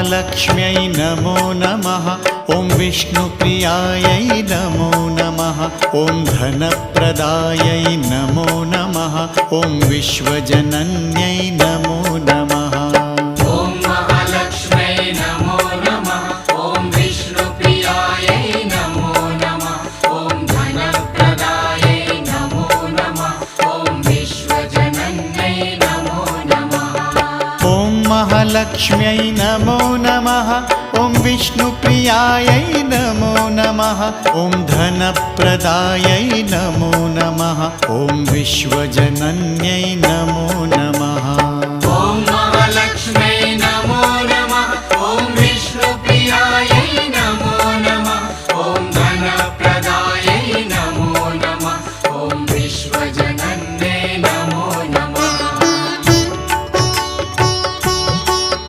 महालक्ष्म्यै नमो नमः। ॐ विष्णुप्रियायै नमो नमः। ॐ धनप्रदायै नमो नमः। ॐ विश्वजनन्यै नमो नमः। ॐ महालक्ष्म्यै नमो नमः। ॐ विष्णुप्रियायै नमो नमः। ॐ धनप्रदायै नमो नमः। ॐ विश्वजनन्यै नमो नमः। ॐ महालक्ष्म्यै नमो नमः। ॐ विष्णुप्रियायै नमो नमः। ॐ धनप्रदायै नमो नमः। ॐ विश्वजनन्यै नमो नमः।